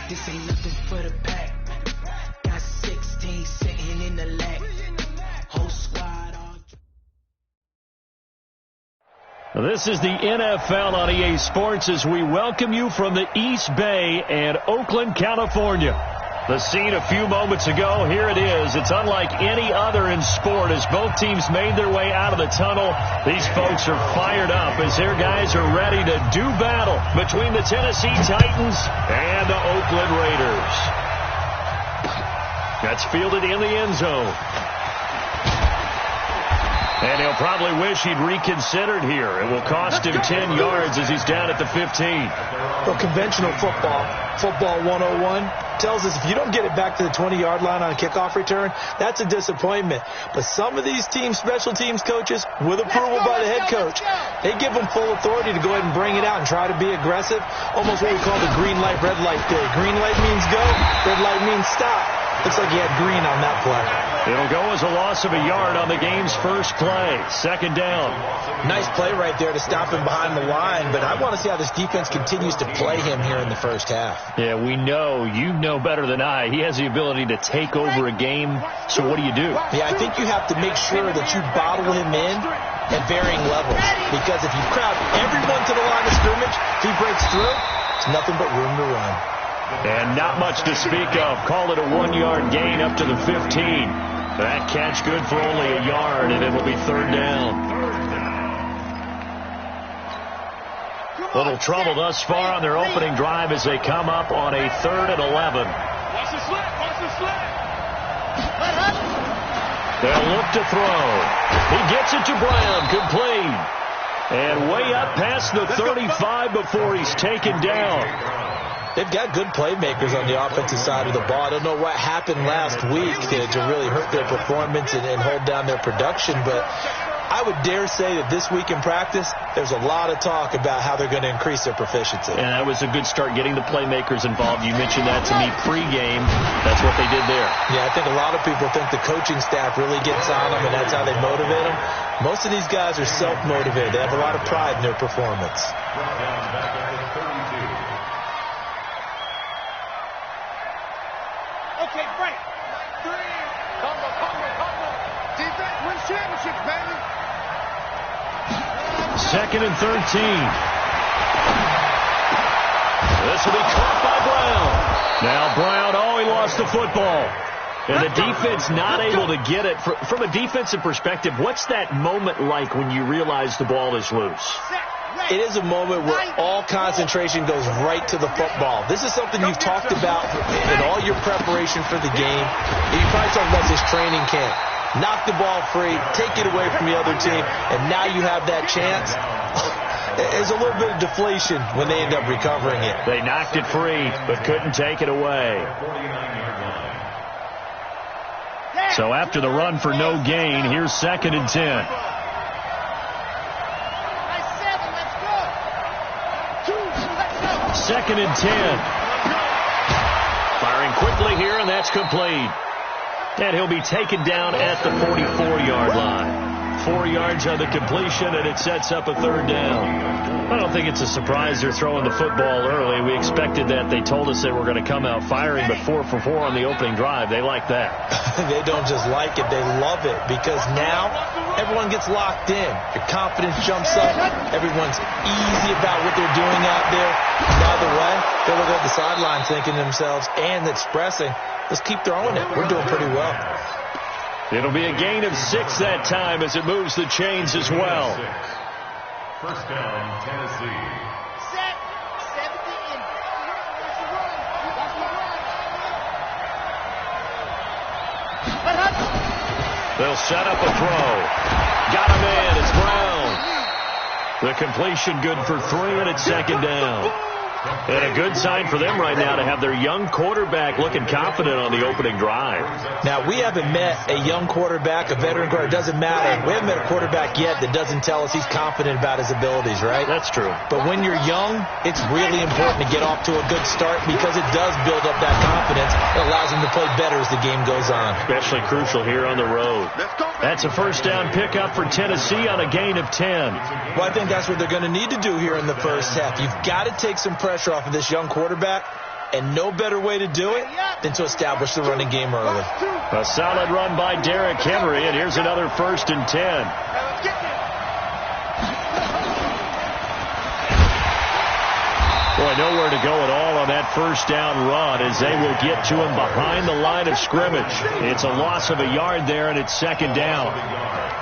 This ain't nothing for the pack. Got 16 sitting in the lap. Whole squad on. This is the NFL on EA Sports as we welcome you from the East Bay and Oakland, California. The scene a few moments ago, here it is. It's unlike any other in sport as both teams made their way out of the tunnel. These folks are fired up as their guys are ready to do battle between the Tennessee Titans and the Oakland Raiders. That's fielded in the end zone. And he'll probably wish he'd reconsidered here. It will cost him 10 yards as he's down at the 15. Well, conventional football 101, tells us if you don't get it back to the 20-yard line on a kickoff return, that's a disappointment. But some of these team special teams coaches, with approval by the head coach, they give them full authority to go ahead and bring it out and try to be aggressive. Almost what we call the green light, red light theory. Green light means go, red light means stop. Looks like he had green on that play. It'll go as a loss of a yard on the game's first play. Second down. Nice play right there to stop him behind the line, but I want to see how this defense continues to play him here in the first half. Yeah, we know. You know better than I. He has the ability to take over a game, so what do you do? Yeah, I think you have to make sure that you bottle him in at varying levels, because if you crowd everyone to the line of scrimmage, if he breaks through, it's nothing but room to run. And not much to speak of. Call it a 1-yard gain up to the 15. That catch good for only a yard, and it'll be third down. Little trouble thus far on their opening drive as they come up on a 3rd and 11. Watch the slip. Watch the slip. They'll look to throw. He gets it to Brown, complete. And way up past the 35 before he's taken down. They've got good playmakers on the offensive side of the ball. I don't know what happened last week to really hurt their performance and hold down their production, but I would dare say that this week in practice, there's a lot of talk about how they're going to increase their proficiency. And that was a good start, getting the playmakers involved. You mentioned that to me pregame. That's what they did there. Yeah, I think a lot of people think the coaching staff really gets on them, and that's how they motivate them. Most of these guys are self-motivated. They have a lot of pride in their performance. Okay, break. 3. Combo. Defense wins championships, baby. 2nd and 13. This will be caught by Brown. Now Brown, he lost the football. And the defense not able to get it. From a defensive perspective, what's that moment like when you realize the ball is loose? It is a moment where all concentration goes right to the football. This is something you've talked about in all your preparation for the game. You probably talked about this training camp. Knock the ball free, take it away from the other team, and now you have that chance. There's a little bit of deflation when they end up recovering it. They knocked it free, but couldn't take it away. So after the run for no gain, here's 2nd and 10. Second and 10. Firing quickly here, and that's complete. And he'll be taken down at the 44-yard line. 4 yards on the completion, and it sets up a 3rd down. I don't think it's a surprise they're throwing the football early. We expected that. They told us they were going to come out firing, but 4 for 4 on the opening drive. They like that. They don't just like it, they love it, because now everyone gets locked in. Your confidence jumps up. Everyone's easy about what they're doing out there. By the way, they're looking at the sideline thinking to themselves and expressing, let's keep throwing it. We're doing pretty well. It'll be a gain of 6 that time as it moves the chains as well. First down, Tennessee. Set. 17. They'll set up a throw. Got him in. It's Brown. The completion good for 3, and it's 2nd down. And a good sign for them right now to have their young quarterback looking confident on the opening drive. Now, we haven't met a young quarterback, a veteran quarterback. It doesn't matter. We haven't met a quarterback yet that doesn't tell us he's confident about his abilities, right? That's true. But when you're young, it's really important to get off to a good start because it does build up that confidence. It allows him to play better as the game goes on. Especially crucial here on the road. That's a first down pickup for Tennessee on a gain of 10. Well, I think that's what they're going to need to do here in the first half. You've got to take some pressure off of this young quarterback And no better way to do it than to establish the running game early. A solid run by Derrick Henry, and here's another 1st and 10. Boy, nowhere to go at all on that first down run as they will get to him behind the line of scrimmage. It's a loss of a yard there, and it's 2nd down.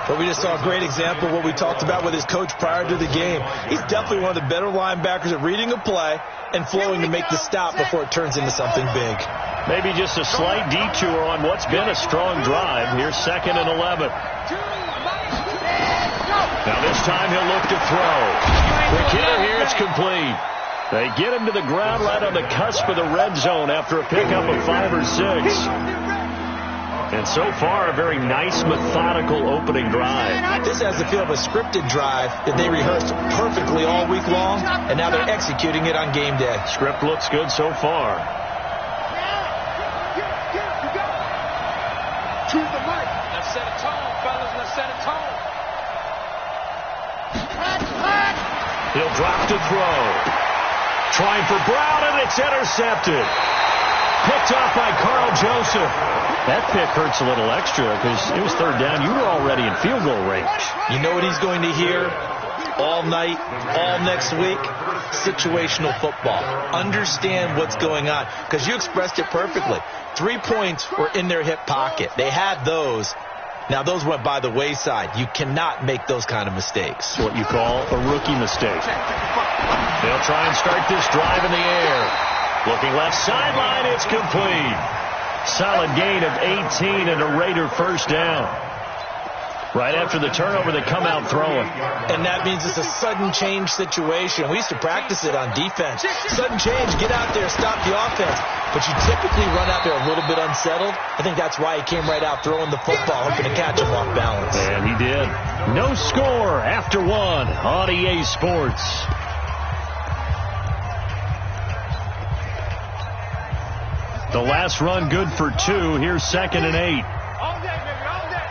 But we just saw a great example of what we talked about with his coach prior to the game. He's definitely one of the better linebackers at reading a play and flowing to make the stop before it turns into something big. Maybe just a slight detour on what's been a strong drive. Here's 2nd and 11. Now this time he'll look to throw. Quick hitter here, it's complete. They get him to the ground right on the cusp of the red zone after a pickup of 5 or 6. And so far, a very nice, methodical opening drive. This has the feel of a scripted drive that they rehearsed perfectly all week long, and now they're executing it on game day. Script looks good so far. To the mic. Let's set a tone, fellas. Let's set a tone. He'll drop to throw. Trying for Brown, and it's intercepted. Picked off by Carl Joseph. That pick hurts a little extra because it was 3rd down. You were already in field goal range. You know what he's going to hear all night, all next week? Situational football. Understand what's going on, because you expressed it perfectly. 3 points were in their hip pocket. They had those. Now, those went by the wayside. You cannot make those kind of mistakes. What you call a rookie mistake. They'll try and start this drive in the air. Looking left sideline, it's complete. Solid gain of 18 and a Raider 1st down. Right after the turnover, they come out throwing. And that means it's a sudden change situation. We used to practice it on defense. Sudden change, get out there, stop the offense. But you typically run out there a little bit unsettled. I think that's why he came right out throwing the football, hoping to catch him off balance. And he did. No score after 1 on EA Sports. The last run good for 2. Here's 2nd and 8. All day, baby, all day.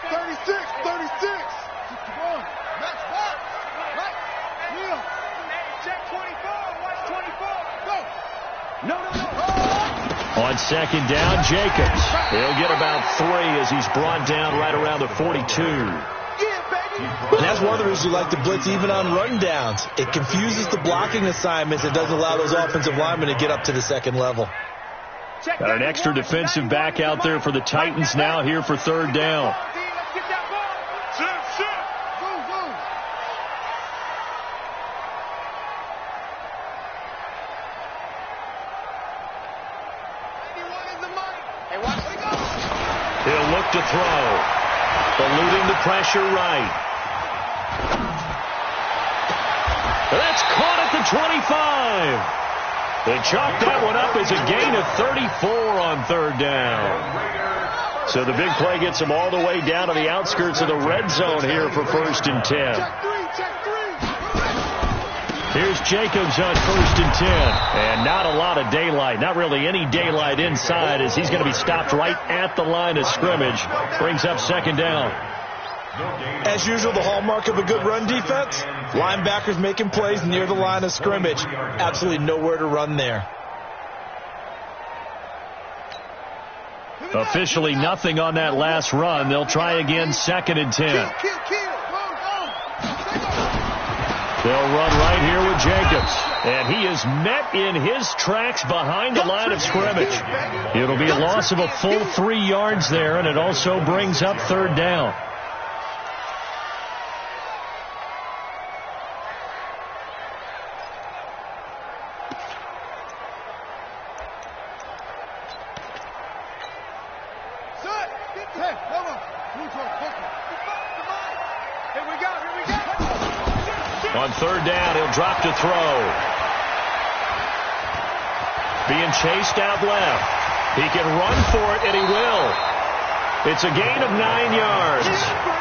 36, 36. Come on. That's back. Right. Wheel. Check 24. Watch 24. Go. No. On 2nd down, Jacobs. He'll get about 3 as he's brought down right around the 42. And that's one of the reasons you like to blitz even on rundowns. It confuses the blocking assignments. It doesn't allow those offensive linemen to get up to the 2nd level. Got an extra defensive back out there for the Titans now here for 3rd down. He'll look to throw. Eluding the pressure right. That's caught at the 25. They chalk that one up as a gain of 34 on 3rd down. So the big play gets them all the way down to the outskirts of the red zone here for 1st and 10. Here's Jacobs on 1st and 10. And not a lot of daylight. Not really any daylight inside as he's going to be stopped right at the line of scrimmage. Brings up 2nd down. As usual, the hallmark of a good run defense, linebackers making plays near the line of scrimmage. Absolutely nowhere to run there. Officially nothing on that last run. They'll try again 2nd and 10. They'll run right here with Jacobs. And he is met in his tracks behind the line of scrimmage. It'll be a loss of a full 3 yards there, and it also brings up 3rd down. On 3rd down, he'll drop to throw. Being chased out left. He can run for it, and he will. It's a gain of 9 yards.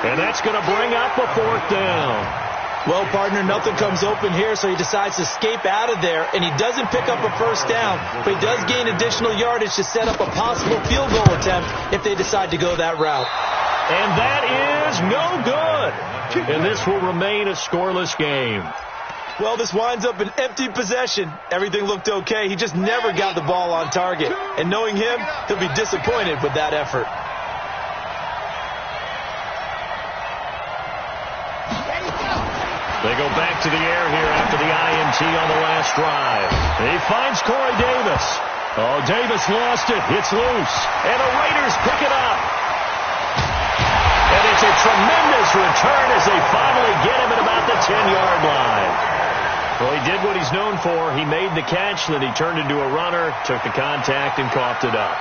And that's going to bring up a 4th down. Well, partner, nothing comes open here, so he decides to escape out of there, and he doesn't pick up a 1st down, but he does gain additional yardage to set up a possible field goal attempt if they decide to go that route. And that is no good. And this will remain a scoreless game. Well, this winds up an empty possession. Everything looked okay. He just never got the ball on target. And knowing him, he'll be disappointed with that effort. They go back to the air here after the INT on the last drive. He finds Corey Davis. Oh, Davis lost it. It's loose. And the Raiders pick it up. And it's a tremendous return as they finally get him at about the 10-yard line. Well, he did what he's known for. He made the catch, then he turned into a runner, took the contact, and coughed it up.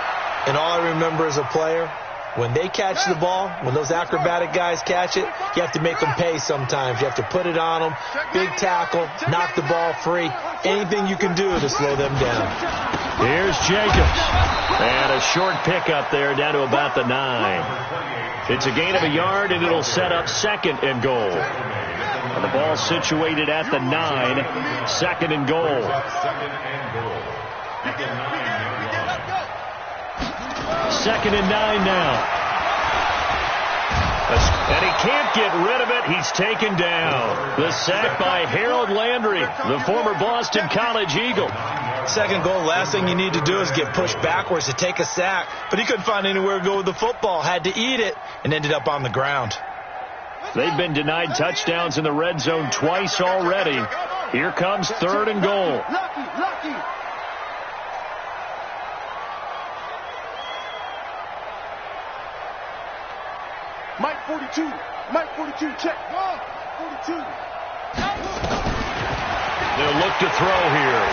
And all I remember as a player, when they catch the ball, when those acrobatic guys catch it, you have to make them pay sometimes. You have to put it on them, big tackle, knock the ball free. Anything you can do to slow them down. Here's Jacobs. And a short pickup there down to about the 9. It's a gain of a yard, and it'll set up 2nd and goal. And the ball situated at the 9, 2nd and goal. 2nd and 9 now. And he can't get rid of it. He's taken down. The sack by Harold Landry, the former Boston College Eagle. 2nd goal, last thing you need to do is get pushed backwards to take a sack. But he couldn't find anywhere to go with the football. Had to eat it and ended up on the ground. They've been denied touchdowns in the red zone twice already. Here comes 3rd and goal. Lucky. Mike 42, check. 42. They'll look to throw here.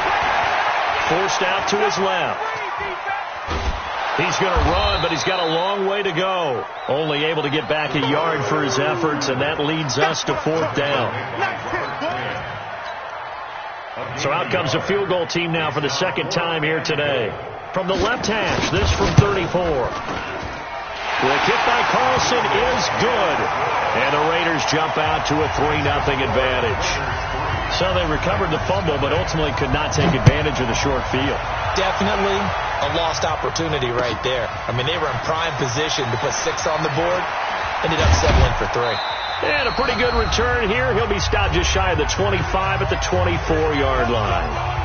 Forced out to his left. He's going to run, but he's got a long way to go. Only able to get back a yard for his efforts, and that leads us to 4th down. So out comes a field goal team now for the 2nd time here today. From the left hash, this from 34. The kick by Carlson is good. And the Raiders jump out to a 3-0 advantage. So they recovered the fumble, but ultimately could not take advantage of the short field. Definitely a lost opportunity right there. I mean, they were in prime position to put 6 on the board. Ended up settling for 3. And a pretty good return here. He'll be stopped just shy of the 25 at the 24-yard line.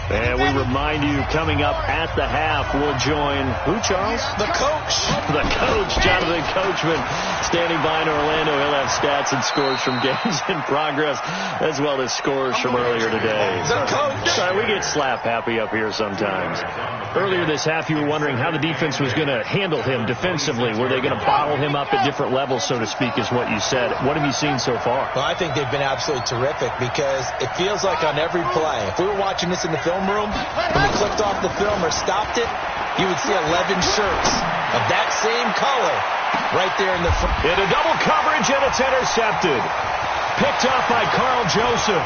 And we remind you, coming up at the half, we'll join who, Charles? The coach. The coach, Jonathan Coachman, standing by in Orlando. He'll have stats and scores from games in progress, as well as scores from earlier today. The coach. Sorry, we get slap happy up here sometimes. Earlier this half, you were wondering how the defense was going to handle him defensively. Were they going to bottle him up at different levels, so to speak, is what you said. What have you seen so far? Well, I think they've been absolutely terrific because it feels like on every play, if we were watching this in the film room, when we clicked off the film or stopped it, you would see 11 shirts of that same color right there in the front. In a double coverage, and it's intercepted. Picked up by Carl Joseph.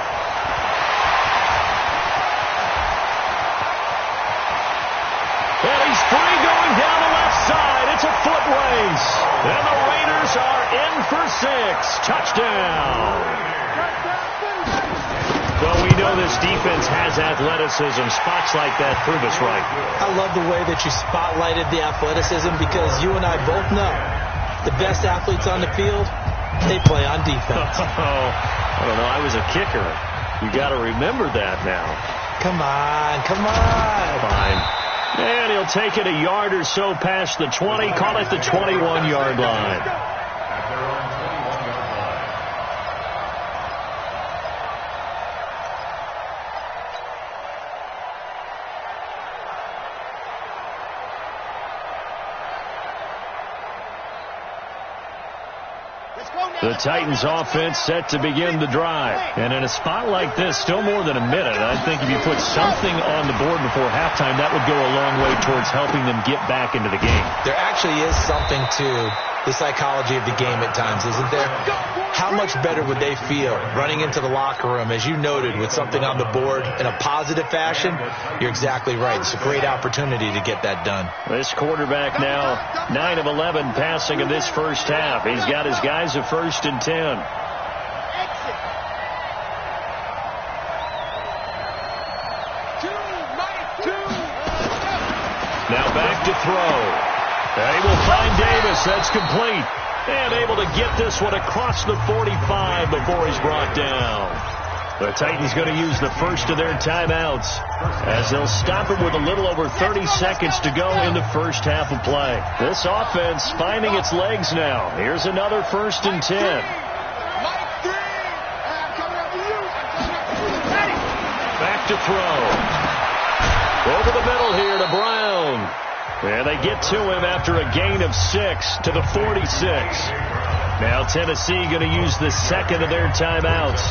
And he's free going down the left side. It's a foot race. And the Raiders are in for 6. Touchdown. Well, we know this defense has athleticism. Spots like that prove us right. I love the way that you spotlighted the athleticism because you and I both know the best athletes on the field, they play on defense. I don't know. I was a kicker. You got to remember that now. Come on. Fine. And he'll take it a yard or so past the 20. Call it the 21-yard line. The Titans offense set to begin the drive. And in a spot like this, still more than a minute, I think if you put something on the board before halftime, that would go a long way towards helping them get back into the game. There actually is something to the psychology of the game at times, isn't there? How much better would they feel running into the locker room, as you noted, with something on the board in a positive fashion? You're exactly right. It's a great opportunity to get that done. This quarterback now 9 of 11 passing in this first half. He's got his guys at 1st and 10. Now back to throw. They will find Davis. That's complete. And able to get this one across the 45 before he's brought down. The Titans going to use the first of their timeouts as they'll stop it with a little over 30 seconds to go in the first half of play. This offense finding its legs now. Here's another 1st and 10. Back to throw. Over the middle here to Brown. And they get to him after a gain of 6 to the 46. Now Tennessee going to use the second of their timeouts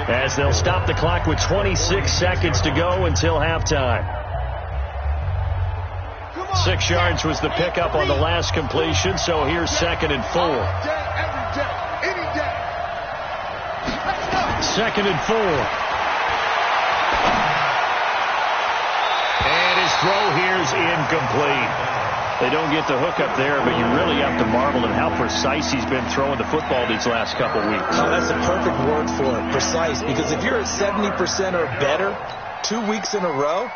as they'll stop the clock with 26 seconds to go until halftime. 6 yards was the pickup on the last completion, so here's 2nd and 4. 2nd and 4. And his throw here's incomplete. They don't get the hook up there, but you really have to marvel at how precise he's been throwing the football these last couple weeks. Oh, that's a perfect word for it, precise, because if you're at 70% or better 2 weeks in a row,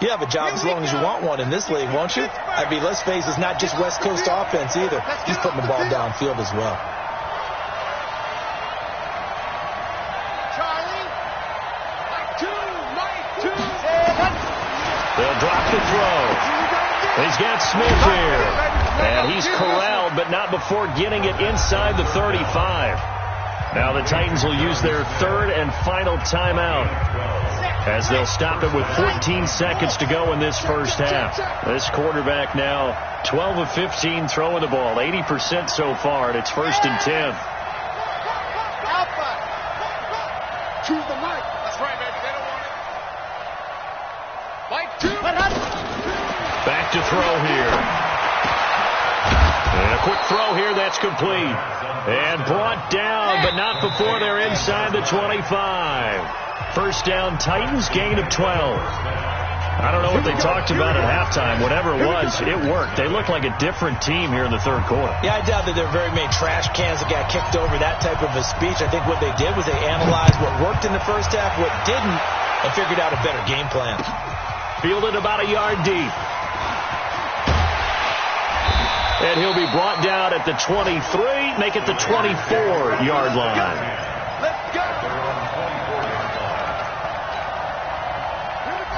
you have a job as long as you want one in this league, won't you? I mean, let's face it, it's not just West Coast offense either. He's putting the ball downfield as well. They'll drop the throw. He's got Smith here. And he's corralled, but not before getting it inside the 35. Now the Titans will use their 3rd and final timeout as they'll stop it with 14 seconds to go in this first half. This quarterback now 12 of 15 throwing the ball, 80% so far, and it's 1st and 10. Choose the mic. That's right, baby. They don't want it. Mike 2. Back to throw here. And a quick throw here that's complete. And brought down, but not before they're inside the 25. 1st down Titans, gain of 12. I don't know what they talked about at halftime. Whatever it was, it worked. They look like a different team here in the 3rd quarter. Yeah, I doubt that there are very many trash cans that got kicked over, that type of a speech. I think what they did was they analyzed what worked in the first half, what didn't, and figured out a better game plan. Fielded about a yard deep. And he'll be brought down at the 23, make it the 24-yard line. Let's go.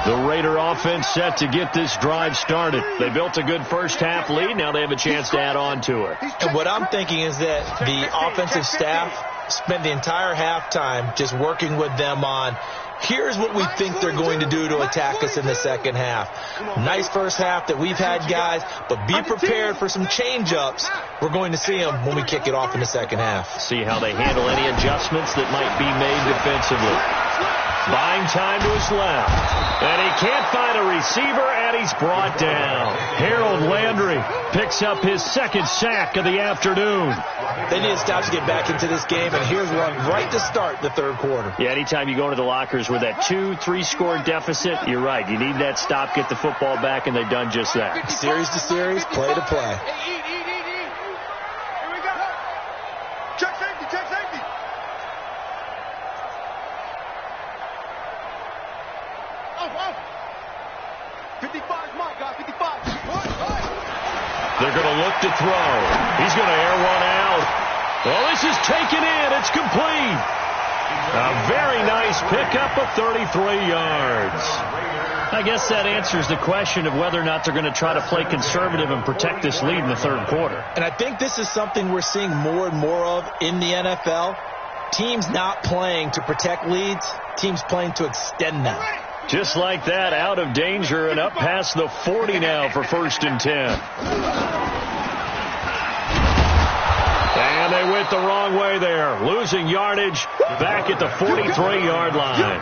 The Raider offense set to get this drive started. They built a good first half lead. Now they have a chance to add on to it. And what I'm thinking is that the offensive staff spent the entire halftime just working with them on, here's what we think they're going to do to attack us in the second half. Nice first half that we've had, guys, but be prepared for some change-ups. We're going to see them when we kick it off in the second half. See how they handle any adjustments that might be made defensively. Buying time to his left. And he can't find a receiver, and he's brought down. Harold Landry picks up his 2nd sack of the afternoon. They need to stop to get back into this game, and here's one right to start the 3rd quarter. Yeah, anytime you go into the lockers with that 2-3 deficit, you're right. You need that stop, get the football back, and they've done just that. Series to series, play to play. Here we go. Check safety, check safety. Oh. 55's mine, guys, 55. They're going to look to throw. He's going to air one out. Well, this is taken in. It's complete. A very nice pickup of 33 yards. I guess that answers the question of whether or not they're going to try to play conservative and protect this lead in the 3rd quarter. And I think this is something we're seeing more and more of in the NFL. Teams not playing to protect leads, teams playing to extend them. Just like that, out of danger and up past the 40 now for 1st and 10. And they went the wrong way there, losing yardage back at the 43-yard line.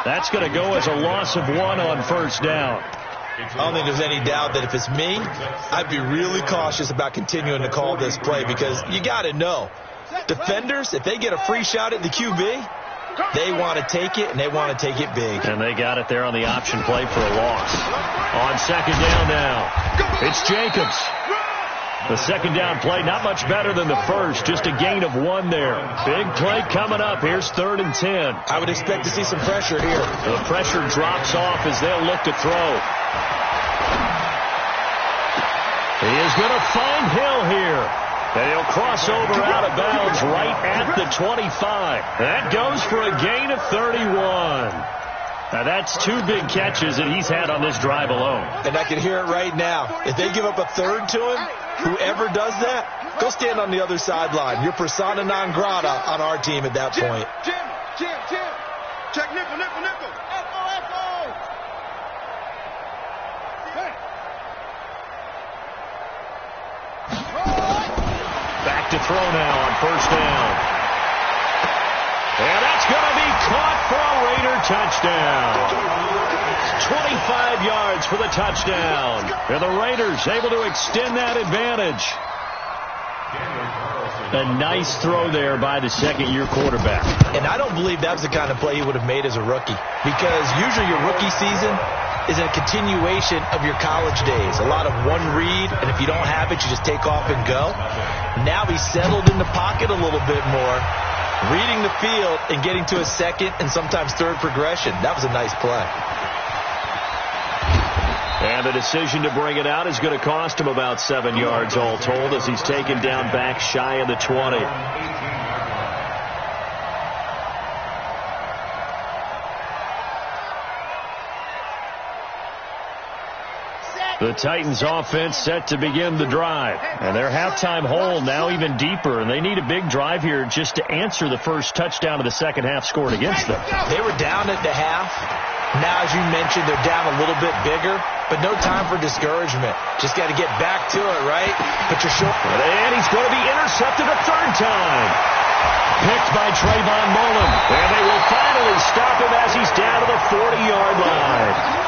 That's going to go as a loss of 1 on 1st down. I don't think there's any doubt that if it's me, I'd be really cautious about continuing to call this play, because you got to know, defenders, if they get a free shot at the QB, they want to take it, and they want to take it big. And they got it there on the option play for a loss. On 2nd down now, it's Jacobs. The 2nd down play, not much better than the first, just a gain of 1 there. Big play coming up. Here's 3rd and 10. I would expect to see some pressure here. The pressure drops off as they'll look to throw. He is going to find Hill here. And he'll cross over out of bounds right at the 25. That goes for a gain of 31. Now, that's 2 big catches that he's had on this drive alone. And I can hear it right now. If they give up a third to him, whoever does that, go stand on the other sideline. You're persona non grata on our team at that point. Jim. Check nickel. F-O. Hey. Back to throw now on first down. And that's going to be caught for a Raider touchdown. 25 yards for the touchdown. And the Raiders able to extend that advantage. A nice throw there by the second-year quarterback. And I don't believe that was the kind of play he would have made as a rookie. Because usually your rookie season is a continuation of your college days. A lot of one read, and if you don't have it, you just take off and go. Now he's settled in the pocket a little bit more, reading the field and getting to a second and sometimes third progression. That was a nice play. And the decision to bring it out is going to cost him about 7 yards all told as he's taken down back shy of the 20. The Titans offense set to begin the drive. And their halftime hole now even deeper. And they need a big drive here just to answer the first touchdown of the second half scored against them. They were down at the half. Now, as you mentioned, they're down a little bit bigger. But no time for discouragement. Just got to get back to it, right? Put your shoulder. And he's going to be intercepted a third time. Picked by Trayvon Mullen. And they will finally stop him as he's down to the 40-yard line.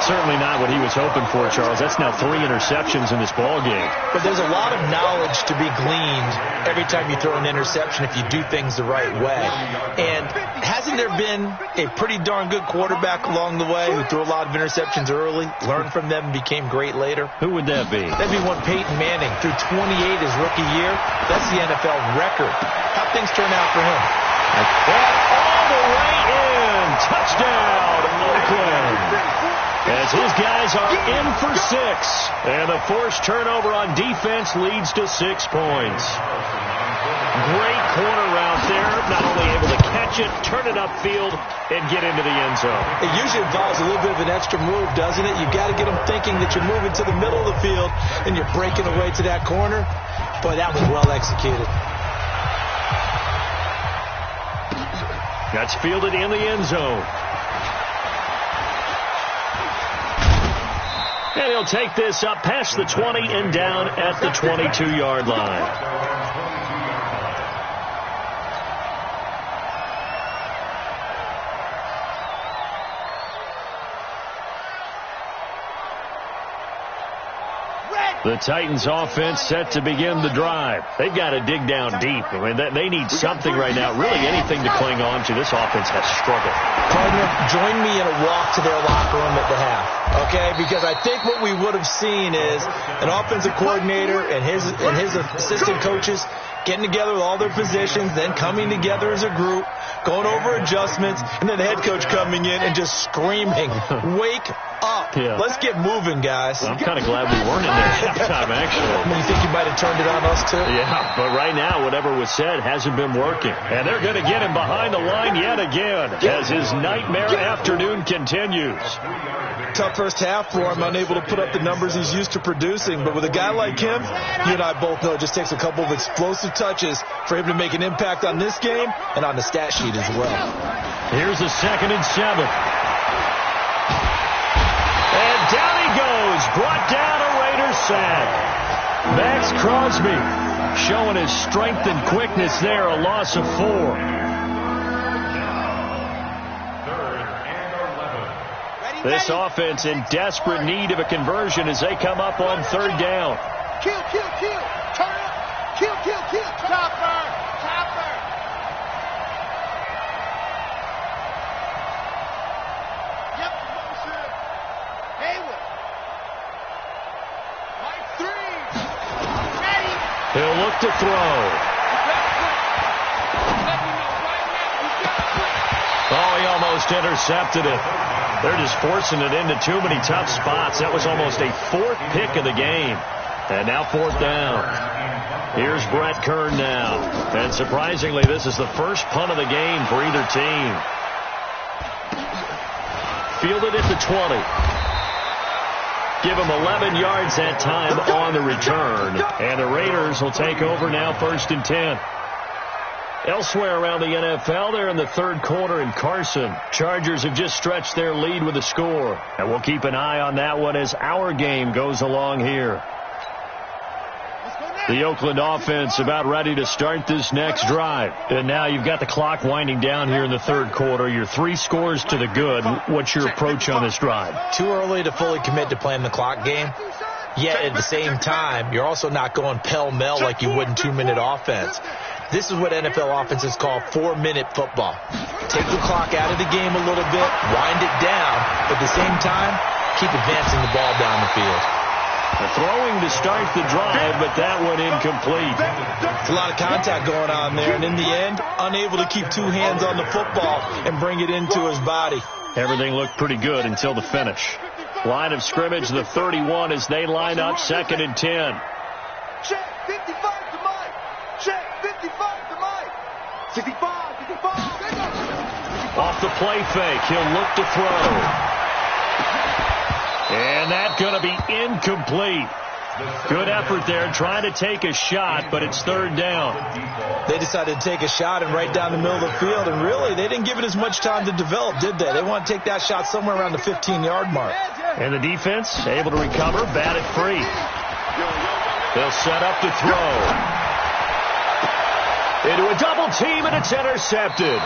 Certainly not what he was hoping for, Charles. That's now 3 interceptions in this ball game. But there's a lot of knowledge to be gleaned every time you throw an interception if you do things the right way. And hasn't there been a pretty darn good quarterback along the way who threw a lot of interceptions early, learned from them, and became great later? Who would that be? That'd be one Peyton Manning. Threw 28 his rookie year. That's the NFL record. How'd things turn out for him? And all the way in. Touchdown, Oakland. As his guys are in for 6. And the forced turnover on defense leads to 6 points. Great corner route there. Not only able to catch it, turn it upfield, and get into the end zone. It usually involves a little bit of an extra move, doesn't it? You've got to get them thinking that you're moving to the middle of the field and you're breaking away to that corner. Boy, that was well executed. That's fielded in the end zone. And he'll take this up past the 20 and down at the 22-yard line. The Titans offense set to begin the drive. They've got to dig down deep. I mean, they need something right now, really anything to cling on to. This offense has struggled. Partner, join me in a walk to their locker room at the half, okay? Because I think what we would have seen is an offensive coordinator and his assistant coaches getting together with all their positions, then coming together as a group, going over adjustments, and then the head coach coming in and just screaming, wake up. Yeah. Let's get moving, guys. I'm kind of glad we weren't in there at halftime, actually. I mean, you think you might have turned it on us, too? Yeah, but right now, whatever was said hasn't been working. And they're going to get him behind the line yet again as his nightmare afternoon continues. Tough first half for him, unable to put up the numbers he's used to producing. But with a guy like him, you and I both know it just takes a couple of explosive touches for him to make an impact on this game and on the stat sheet as well. Here's a 2nd and 7. And down he goes, brought down a Raiders sack. Max Crosby showing his strength and quickness there, a loss of 4. This offense in desperate need of a conversion as they come up on 3rd down. Kill. Turn up. Kill. Chopper. Yep. Haywood. Mike 3. Ready. He'll look to throw. Oh, he almost intercepted it. They're just forcing it into too many tough spots. That was almost a 4th pick of the game. And now 4th down. Here's Brett Kern now. And surprisingly, this is the first punt of the game for either team. Fielded at the 20. Give him 11 yards that time on the return. And the Raiders will take over now 1st and 10. Elsewhere around the NFL, they're in the 3rd quarter in Carson. Chargers have just stretched their lead with a score. And we'll keep an eye on that one as our game goes along here. The Oakland offense about ready to start this next drive. And now you've got the clock winding down here in the 3rd quarter. You're 3 scores to the good. What's your approach on this drive? Too early to fully commit to playing the clock game. Yet at the same time, you're also not going pell-mell like you would in 2-minute offense. This is what NFL offenses call 4-minute football. Take the clock out of the game a little bit, wind it down, but at the same time, keep advancing the ball down the field. Throwing to start the drive, but that one incomplete. It's a lot of contact going on there, and in the end, unable to keep 2 hands on the football and bring it into his body. Everything looked pretty good until the finish. Line of scrimmage, the 31 as they line up 2nd and 10. Check 55 to Mike. Check 55 to Mike. 65, 55. Off the play fake, he'll look to throw. And that's going to be incomplete. Good effort there, trying to take a shot, but it's 3rd down. They decided to take a shot and right down the middle of the field, and really, they didn't give it as much time to develop, did they? They want to take that shot somewhere around the 15-yard mark. And the defense able to recover, bat it free. They'll set up to throw. Into a double team, and it's intercepted.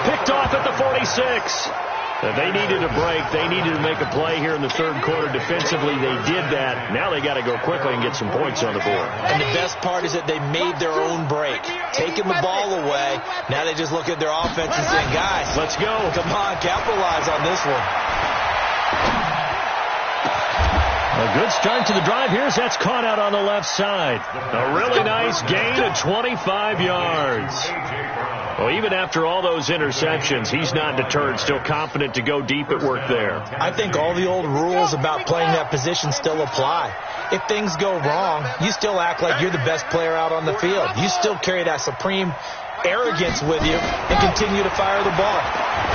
Picked off at the 46. They needed a break. They needed to make a play here in the 3rd quarter. Defensively, they did that. Now they got to go quickly and get some points on the board. And the best part is that they made their own break. Taking the ball away, now they just look at their offense and say, guys, let's go. Come on, capitalize on this one. A good start to the drive here as that's caught out on the left side. A really nice gain of 25 yards. Well, even after all those interceptions, he's not deterred, still confident to go deep at work there. I think all the old rules about playing that position still apply. If things go wrong, you still act like you're the best player out on the field. You still carry that supreme arrogance with you and continue to fire the ball.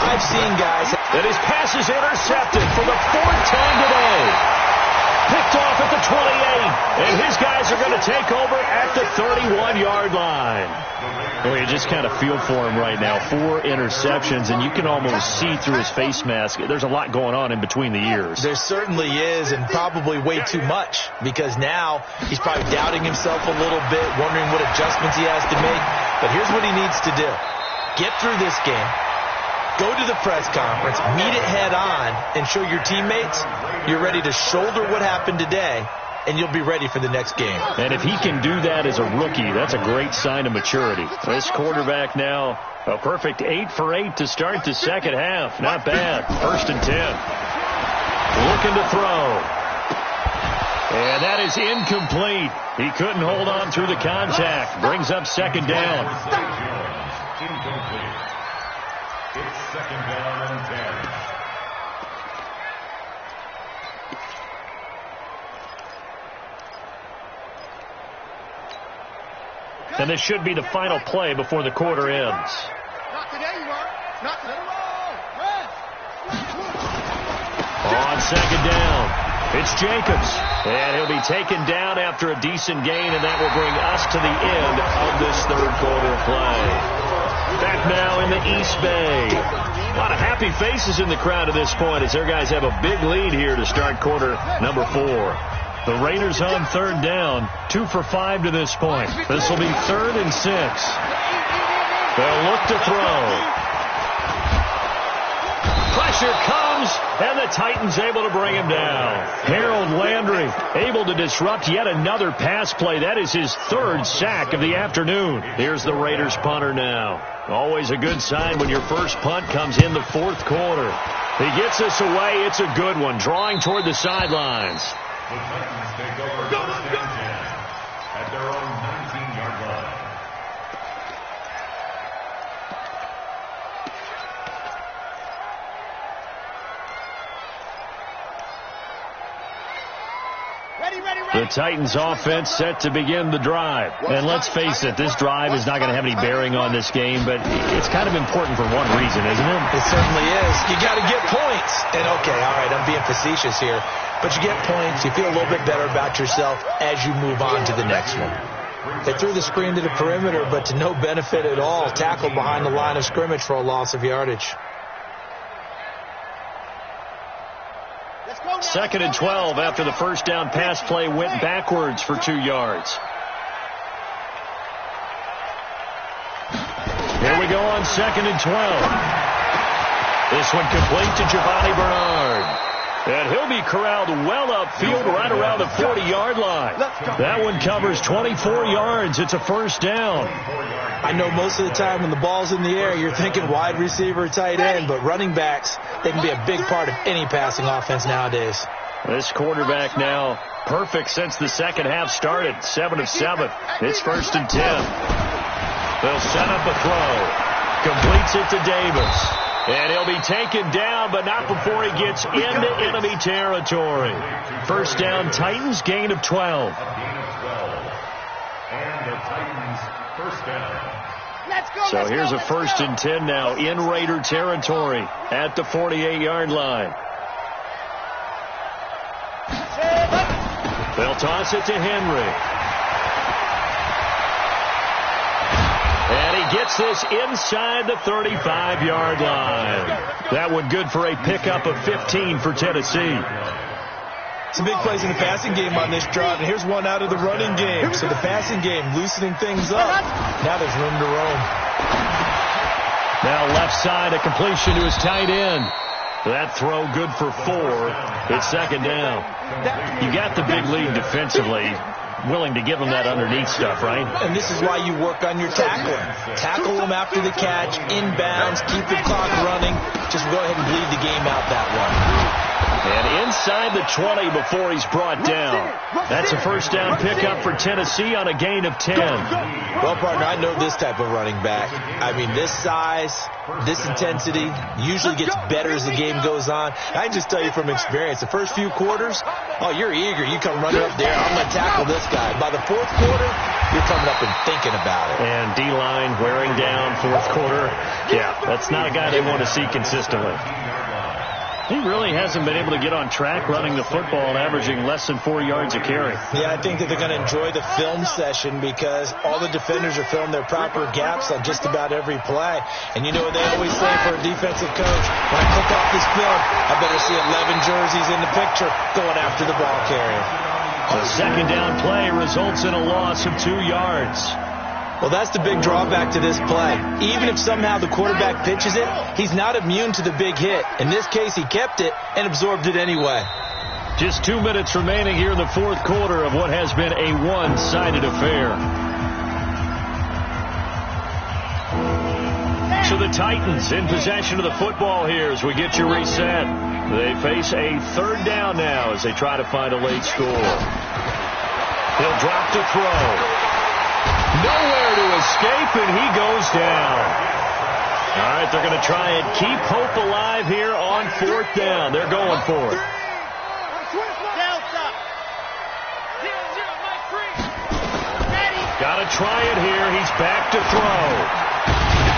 I've seen guys. And his pass is intercepted for the 4th time today. Picked off at the 28, and his guys are going to take over at the 31-yard line. Well, you just kind of feel for him right now. 4 interceptions, and you can almost see through his face mask. There's a lot going on in between the ears. There certainly is, and probably way too much, because now he's probably doubting himself a little bit, wondering what adjustments he has to make. But here's what he needs to do. Get through this game. Go to the press conference, meet it head on, and show your teammates you're ready to shoulder what happened today, and you'll be ready for the next game. And if he can do that as a rookie, that's a great sign of maturity. This quarterback now, a perfect 8 for 8 to start the 2nd half. Not bad. 1st and 10. Looking to throw. And that is incomplete. He couldn't hold on through the contact. Brings up 2nd down. Incomplete. It's 2nd down and 10. And this should be the final play before the quarter ends. Not today, Mark. Not today. On 2nd down, it's Jacobs. And he'll be taken down after a decent gain, and that will bring us to the end of this 3rd quarter play. Back now in the East Bay. A lot of happy faces in the crowd at this point as their guys have a big lead here to start quarter number 4. The Raiders on 3rd down, 2 for 5 to this point. This will be 3rd and 6. They'll look to throw. Pressure comes, and the Titans able to bring him down. Harold Landry able to disrupt yet another pass play. That is his 3rd sack of the afternoon. Here's the Raiders punter now. Always a good sign when your first punt comes in the 4th quarter. He gets this away. It's a good one, drawing toward the sidelines. The Titans take over 1st and 10 at their own 19-yard line. The Titans offense set to begin the drive. And let's face it, this drive is not going to have any bearing on this game, but it's kind of important for one reason, isn't it? It certainly is. You got to get points. And okay, all right, I'm being facetious here, but you get points, you feel a little bit better about yourself as you move on to the next one. They threw the screen to the perimeter, but to no benefit at all. Tackled behind the line of scrimmage for a loss of yardage. 2nd and 12 after the first down pass play went backwards for 2 yards. Here we go on 2nd and 12. This one complete to Giovanni Bernard. And he'll be corralled well upfield right around the 40-yard line. That one covers 24 yards. It's a first down. I know most of the time when the ball's in the air, you're thinking wide receiver, tight end, but running backs, they can be a big part of any passing offense nowadays. This quarterback now perfect since the second half started. 7 of 7. It's 1st and 10. They'll set up a throw. Completes it to Davis. And he'll be taken down, but not before he gets into enemy territory. First down, Titans, gain of 12. And the Titans first down. So here's a 1st and 10 now in Raider territory at the 48-yard line. They'll toss it to Henry. And he gets this inside the 35-yard line. That one good for a pickup of 15 for Tennessee. Some big plays in the passing game on this drive, and here's one out of the running game. So the passing game loosening things up. Now there's room to roam. Now left side, a completion to his tight end. That throw good for 4. It's 2nd down. You got the big lead defensively. Willing to give them that underneath stuff, right? And this is why you work on your tackling. Tackle them after the catch, inbounds, keep the clock running. Just go ahead and bleed the game out that one. And inside the 20 before he's brought down. That's a first down pickup for Tennessee on a gain of 10. Well, partner, I know this type of running back. I mean, this size, this intensity usually gets better as the game goes on. I can just tell you from experience, the first few quarters, oh, you're eager. You come running up there. I'm going to tackle this guy. By the 4th quarter, you're coming up and thinking about it. And D-line wearing down 4th quarter. Yeah, that's not a guy they want to see consistently. He really hasn't been able to get on track running the football and averaging less than 4 yards a carry. Yeah, I think that they're going to enjoy the film session because all the defenders are filling their proper gaps on just about every play. And you know what they always say for a defensive coach? When I click off this film, I better see 11 jerseys in the picture going after the ball carrier. The 2nd down play results in a loss of 2 yards. Well, that's the big drawback to this play. Even if somehow the quarterback pitches it, he's not immune to the big hit. In this case, he kept it and absorbed it anyway. Just 2 minutes remaining here in the 4th quarter of what has been a one-sided affair. So the Titans in possession of the football here as we get you reset. They face a 3rd down now as they try to find a late score. He'll drop to throw. Nowhere to escape, and he goes down. All right, they're going to try and keep hope alive here on 4th down. They're going for it. Got to try it here. He's back to throw.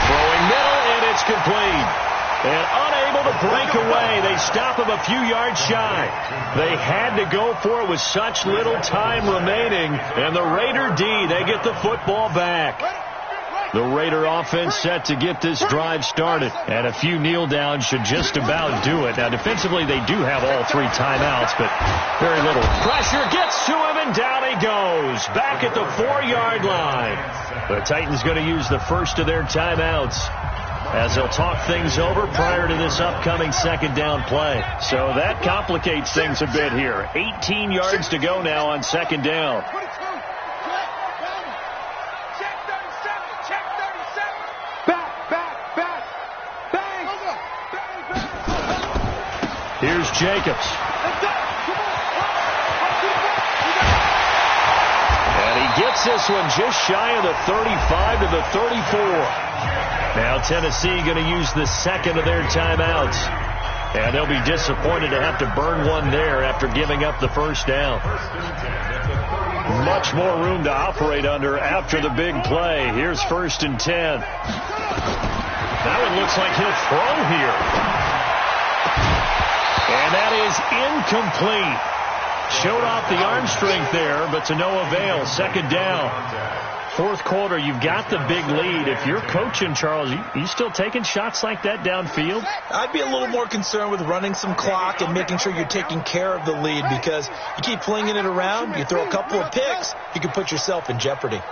Throwing middle, and it's complete. And unable to break away. They stop him a few yards shy. They had to go for it with such little time remaining. And the Raider D, they get the football back. The Raider offense set to get this drive started. And a few kneel downs should just about do it. Now, defensively, they do have all 3 timeouts, but very little. Pressure gets to him, and down he goes. Back at the 4-yard line. The Titans going to use the first of their timeouts as they'll talk things over prior to this upcoming 2nd down play. So that complicates things a bit here. 18 yards to go now on 2nd down. Here's Jacobs. And he gets this one just shy of the 35 to the 34. Now Tennessee going to use the 2nd of their timeouts. And they'll be disappointed to have to burn one there after giving up the first down. Much more room to operate under after the big play. Here's 1st and 10. That one looks like he'll throw here. And that is incomplete. Showed off the arm strength there, but to no avail. 2nd down. 4th quarter, you've got the big lead. If you're coaching, Charles, you still taking shots like that downfield? I'd be a little more concerned with running some clock and making sure you're taking care of the lead, because you keep flinging it around, you throw a couple of picks, you can put yourself in jeopardy.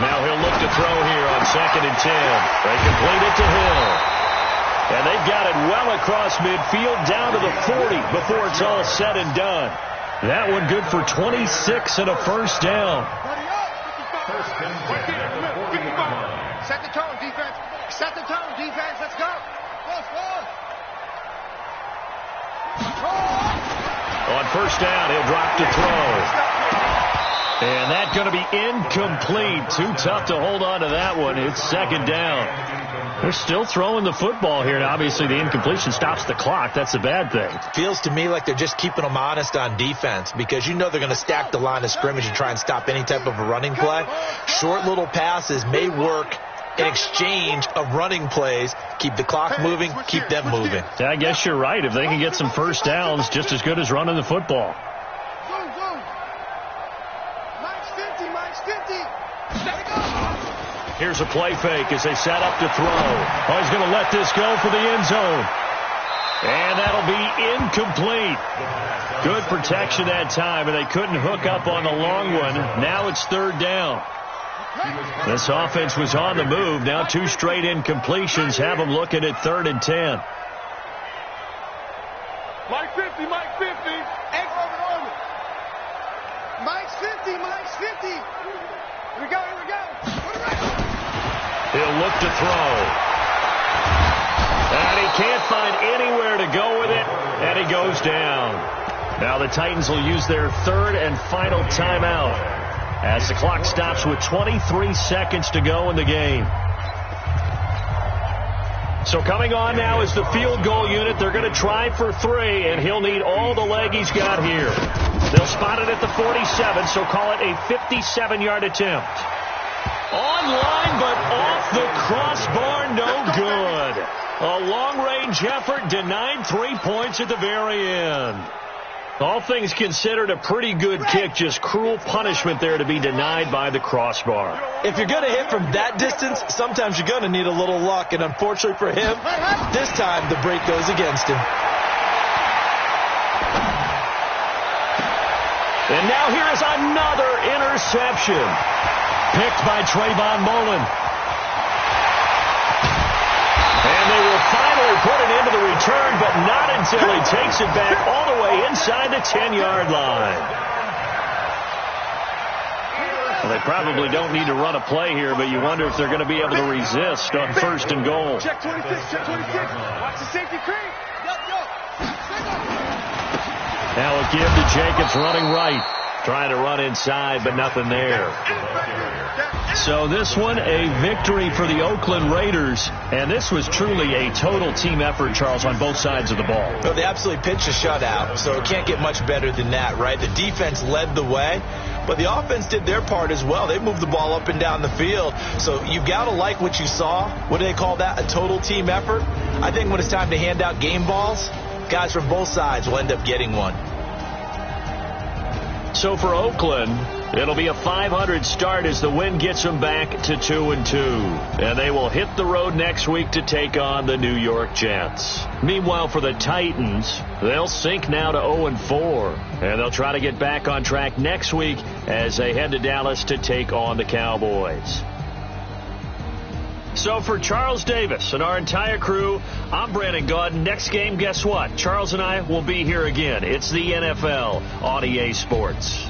Now he'll look to throw here on 2nd and 10. They complete it to Hill. And they've got it well across midfield down to the 40 before it's all said and done. That one good for 26 and a first down. Set the tone, defense. Set the tone, defense. Let's go. On 1st down, he'll drop to throw. And that's going to be incomplete. Too tough to hold on to that one. It's 2nd down. They're still throwing the football here. And obviously, the incompletion stops the clock. That's a bad thing. Feels to me like they're just keeping them honest on defense, because you know they're going to stack the line of scrimmage and try and stop any type of a running play. Short little passes may work in exchange of running plays. Keep the clock moving, keep them moving. Yeah, I guess you're right. If they can get some first downs, just as good as running the football. Here's a play fake as they set up to throw. Oh, he's going to let this go for the end zone. And that'll be incomplete. Good protection that time, and they couldn't hook up on the long one. Now it's 3rd down. This offense was on the move. Now 2 straight incompletions have them looking at 3rd and 10. Mike 50, Mike 50. Mike's 50, Mike's 50. Here we go, here we go. He'll look to throw. And he can't find anywhere to go with it, and he goes down. Now the Titans will use their 3rd and final timeout as the clock stops with 23 seconds to go in the game. So coming on now is the field goal unit. They're going to try for 3, and he'll need all the leg he's got here. They'll spot it at the 47, so call it a 57-yard attempt. Online, but off the crossbar, no good. A long-range effort denied 3 points at the very end. All things considered, a pretty good kick, just cruel punishment there to be denied by the crossbar. If you're going to hit from that distance, sometimes you're going to need a little luck, and unfortunately for him, this time the break goes against him. And now here is another interception. Picked by Trayvon Mullen. And they will finally put it into the return, but not until he takes it back all the way inside the 10-yard line. Well, they probably don't need to run a play here, but you wonder if they're going to be able to resist on 1st and goal. Check 26, check 26. Watch the safety creep. Now a give to Jacobs running right. Trying to run inside, but nothing there. So this one, a victory for the Oakland Raiders. And this was truly a total team effort, Charles, on both sides of the ball. Well, they absolutely pitched a shutout, so it can't get much better than that, right? The defense led the way, but the offense did their part as well. They moved the ball up and down the field. So you've got to like what you saw. What do they call that? A total team effort? I think when it's time to hand out game balls, guys from both sides will end up getting one. So for Oakland, it'll be a .500 start as the win gets them back to 2-2. And they will hit the road next week to take on the New York Jets. Meanwhile, for the Titans, they'll sink now to 0-4. And they'll try to get back on track next week as they head to Dallas to take on the Cowboys. So for Charles Davis and our entire crew, I'm Brandon Gaudin. Next game, guess what? Charles and I will be here again. It's the NFL on EA Sports.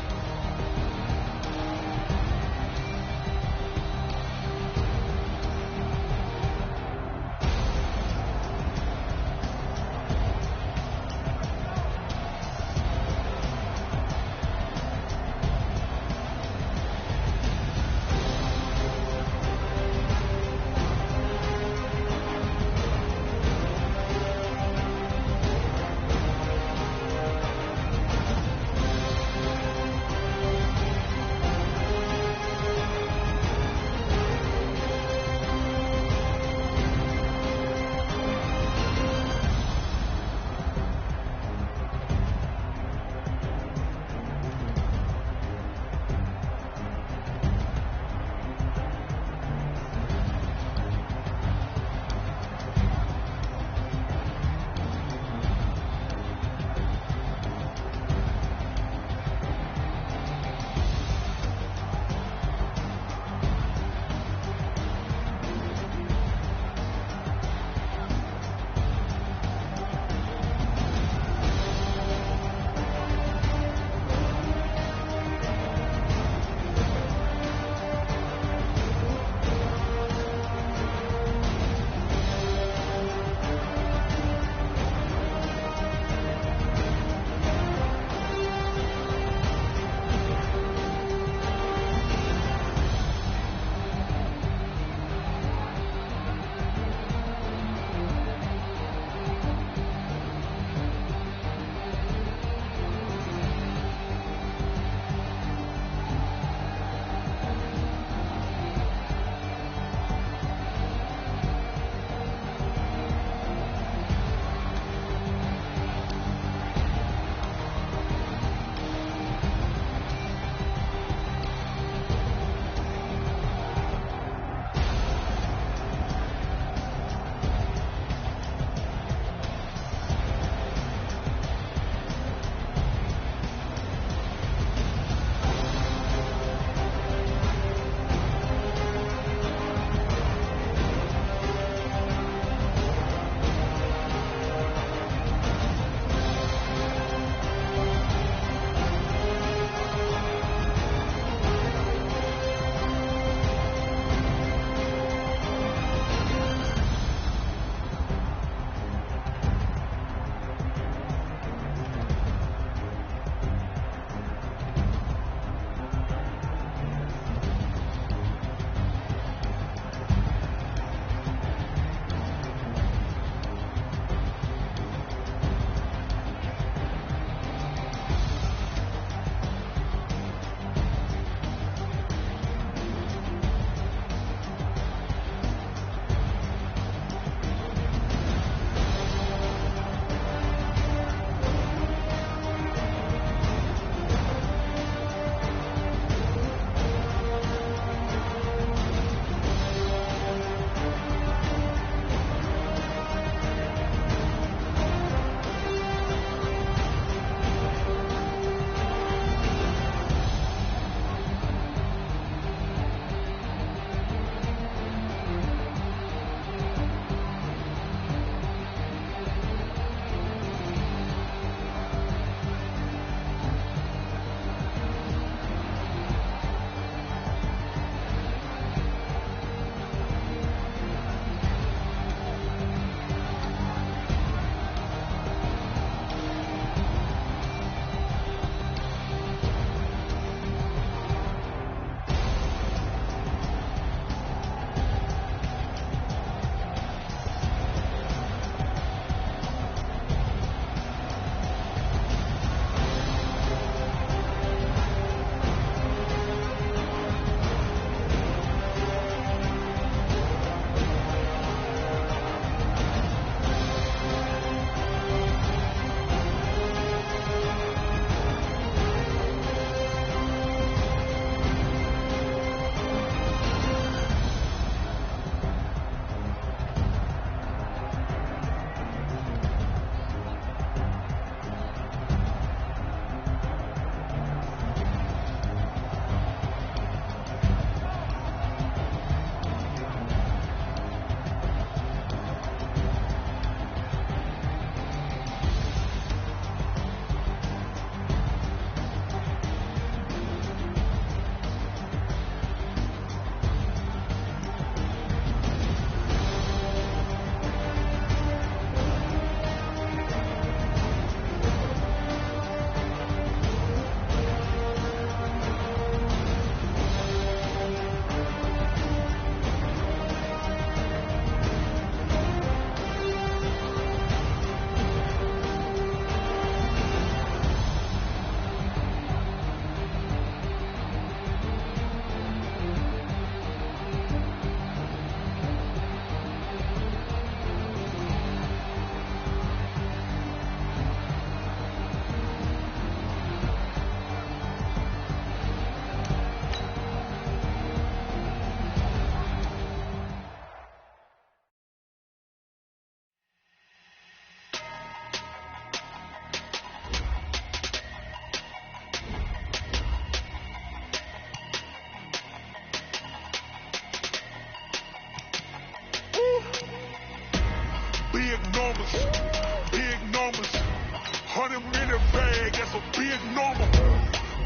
a big number.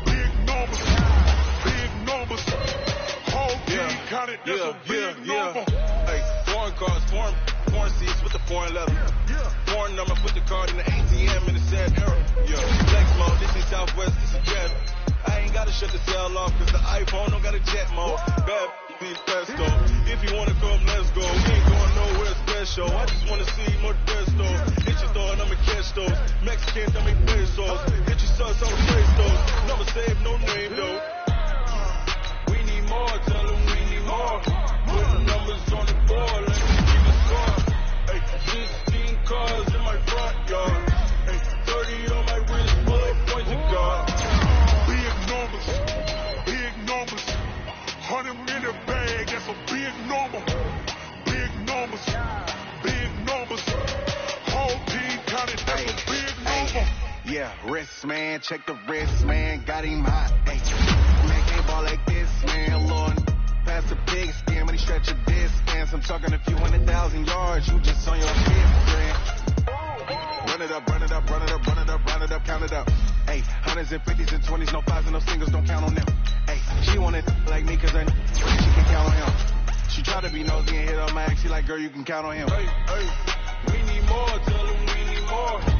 Big numbers. Big numbers. Whole team counted, that's a big number. Hey, foreign cars, foreign seats with the foreign leather. Foreign number, put the card in the ATM in the sad era. Flex mode, this is Southwest, this is Jet. I ain't gotta shut the cell off, cause the iPhone don't got a jet mode. Bad be pesto. If you wanna come, let's go. We ain't going nowhere special. I just wanna see more desto. Hit your thought, I'ma catch those. Mexicans, I make pesos. Hit your sus, I'ma trace those. Never save no name though. We need more, tell them we need more. Put the numbers on the board, let me keep the score. Hey, 16 cars in my front yard. Hey, 30 on my wrist, bullet points of God. Big numbers. Big numbers. 100 in the bag, that's a big number. Big numbers. Big numbers. Whole team counted, that's a big number. Yeah, wrist man, check the wrist man, got him hot. Hey, man can't ball like this, man. Lord, past the big skin, when he stretch a distance. I'm talking a few 100,000 yards, you just on your fifth grand. Run it up, run it up, run it up, run it up, run it up, count it up. Hey, hundreds and 50s and 20s, no fives and no singles, don't count on them. Hey, she wanted like me, cause I she can count on him. She tried to be nosy and hit on my ex, she like, girl, you can count on him. Hey, we need more, tell them we need more.